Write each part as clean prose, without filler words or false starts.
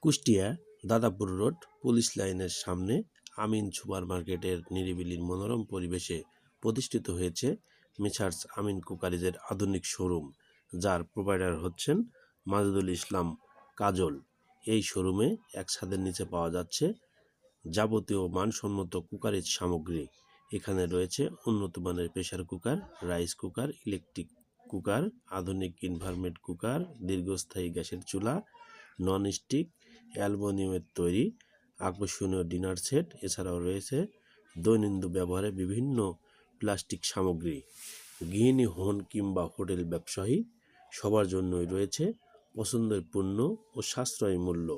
Kushtia Dadapur road police লাইনের সামনে আমিন super মার্কেটের নিরিবিলি মনোরম পরিবেশে প্রতিষ্ঠিত হয়েছে মেসার্স আমিন কুকারিজের আধুনিক শোরুম, যার প্রোভাইডার হচ্ছেন মাজেদুল ইসলাম কাজল। এই শোরুমে এক ছাদের নিচে পাওয়া যাচ্ছে যাবতীয় মানসম্মত কুকারিজ সামগ্রী। এখানে রয়েছে উন্নত মানের pressure cooker, rice cooker, electric cooker, আধুনিক ইনভারমেন্ট কুকার, দীর্ঘস্থায়ী গ্যাসের চুলা, নন স্টিক, অ্যালুমিনিয়ামের তৈরি আকর্ষণীয় ডিনার সেট। এছাড়াও রয়েছে দৈনন্দিন ব্যবহারে বিভিন্ন প্লাস্টিক সামগ্রী। গৃহিণী হন কিংবা হোটেল ব্যবসায়ী সবার জন্যই রয়েছে পছন্দের পণ্য ও সাশ্রয়ী মূল্য।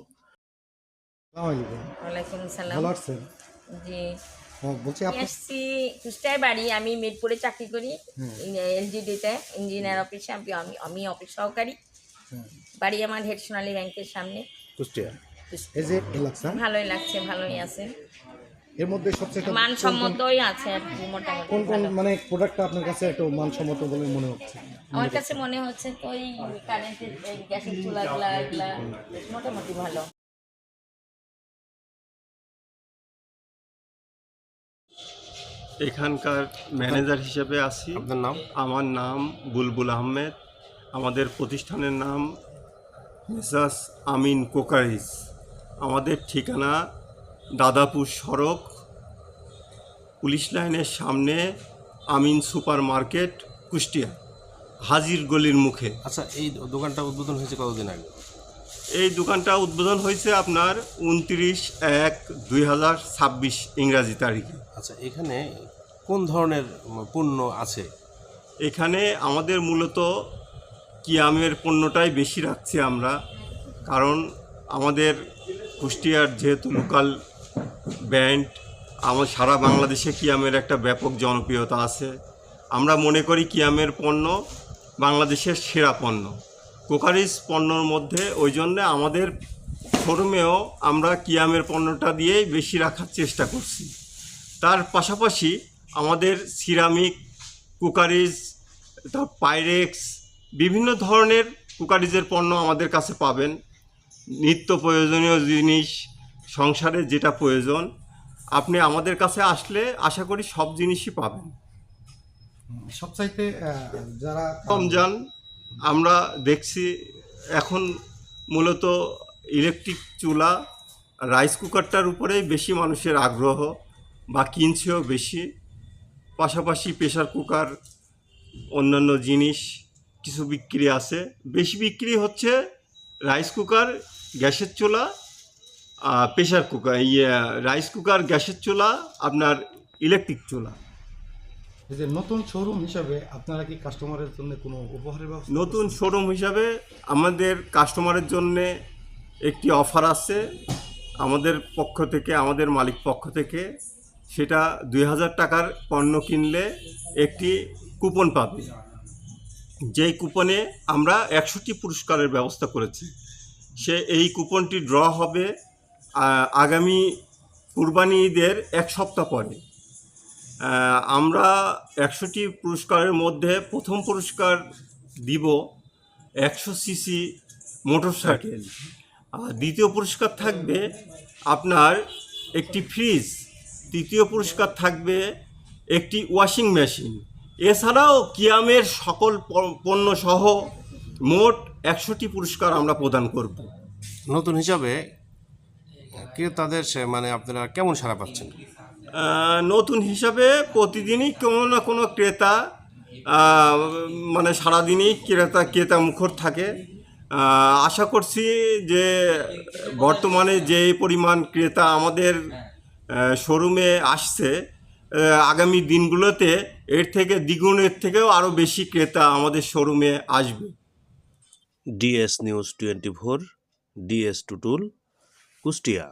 ওয়ালাইকুম সালাম। ভালো আছেন? জি, বলছি আমি আপনি আসছি কুষ্টিয়ায় বাড়ি। আমি মিরপুরে চাকরি করি, এলজিডিতে ইঞ্জিনিয়ার অফিসে। আমি অফিস সহকারী। বাড়ি আমার হেড সোনালী ব্যাংকের সামনে। কুষ্টিয়া এই যে এলাকা ভালোই লাগছে, ভালোই আছে, এর মধ্যে সবচেয়ে মানসম্মতই আছে আর কি। মোটামুটি কোন কোন ভালো। মানে প্রোডাক্টটা আপনার কাছে একটু মানসম্মত বলে মনে হচ্ছে? আমার কাছে মনে হচ্ছে তো ওই কারেন্টের গ্যাসের চুলাগুলা এগুলা মোটামুটি ভালো। এখানকার ম্যানেজার হিসেবে আছি। আপনার নাম? আমার নাম বুলবুল আহমেদ। আমাদের প্রতিষ্ঠানের নাম মেসার্স আমিন কুকারিজ। আমাদের ঠিকানা দাদাপুর সড়ক পুলিশ লাইনের সামনে আমিন সুপার মার্কেট, কুষ্টিয়া, হাজির গলির মুখে। আচ্ছা, এই দোকানটা উদ্বোধন হয়েছে কতদিন আগে? এই দোকানটা উদ্বোধন হয়েছে আপনার 29/1/2026 ইংরাজি তারিখে। আচ্ছা, এখানে কোন ধরনের পণ্য আছে? এখানে আমাদের মূলত কিয়ামের পণ্যটাই বেশি রাখছি আমরা, কারণ আমাদের কুষ্টিয়ার যেহেতু লোকাল ব্র্যান্ড, আমার সারা বাংলাদেশে কিয়ামের একটা ব্যাপক জনপ্রিয়তা আছে। আমরা মনে করি কিয়ামের পণ্য বাংলাদেশের সেরা পণ্য, কুকারিজ পণ্যর মধ্যে। ওই জন্য আমাদের শোরুমেও আমরা কিয়ামের পণ্যটা দিয়েই বেশি রাখার চেষ্টা করছি। তার পাশাপাশি আমাদের সিরামিক কুকারিজ, পাইরেক্স, বিভিন্ন ধরনের কুকারিজের পণ্য আমাদের কাছে পাবেন। নিত্য প্রয়োজনীয় জিনিস, সংসারে যেটা প্রয়োজন, আপনি আমাদের কাছে আসলে আশা করি সব জিনিসই পাবেন। সবচাইতে যারা রমজান আমরা দেখছি এখন মূলত ইলেকট্রিক চুলা, রাইস কুকারটার উপরেই বেশি মানুষের আগ্রহ বা কিনছেও বেশি। পাশাপাশি প্রেসার কুকার, অন্যান্য জিনিস কিছু বিক্রি আছে। বেশি বিক্রি হচ্ছে রাইস কুকার, গ্যাসের চুলা, প্রেসার কুকার, রাইস কুকার, গ্যাসের চুলা, আপনার ইলেকট্রিক চুলা। এই যে নতুন শোরুম হিসাবে আপনারা কি কাস্টমারের জন্য কোনো উপহারের ব্যবস্থা? নতুন শোরুম হিসাবে আমাদের কাস্টমারের জন্য একটি অফার আছে আমাদের পক্ষ থেকে, আমাদের মালিক পক্ষ থেকে। সেটা 2000 টাকার পণ্য কিনলে একটি কুপন পাবে। যেই কুপনে আমরা 100টি পুরস্কারের ব্যবস্থা করেছি। এই কুপনটি ড্র হবে আগামী কুরবানি ঈদের 1 সপ্তাহ পরে। আমরা 100টি পুরস্কারের মধ্যে প্রথম পুরস্কার দিব 100 সিসি মোটরসাইকেল। আর দ্বিতীয় পুরস্কার থাকবে আপনার একটি ফ্রিজ। তৃতীয় পুরস্কার থাকবে একটি ওয়াশিং মেশিন। এছাড়াও কিয়ামের সকল পণ্য সহ মোট 100টি পুরস্কার আমরা প্রদান করব। নতুন হিসাবে ক্রেতাদের মানে আপনারা কেমন সাড়া পাচ্ছেন? নতুন হিসাবে প্রতিদিনই কোনো না কোনো ক্রেতা, মানে সারাদিনই ক্রেতা মুখর থাকে। আশা করছি যে বর্তমানে যে পরিমাণ ক্রেতা আমাদের শোরুমে আসছে, আগামী দিনগুলোতে এর থেকে দ্বিগুণের থেকেও আরও বেশি ক্রেতা আমাদের শোরুমে আসবে। DS News 24, DS Tutul, Kushtia.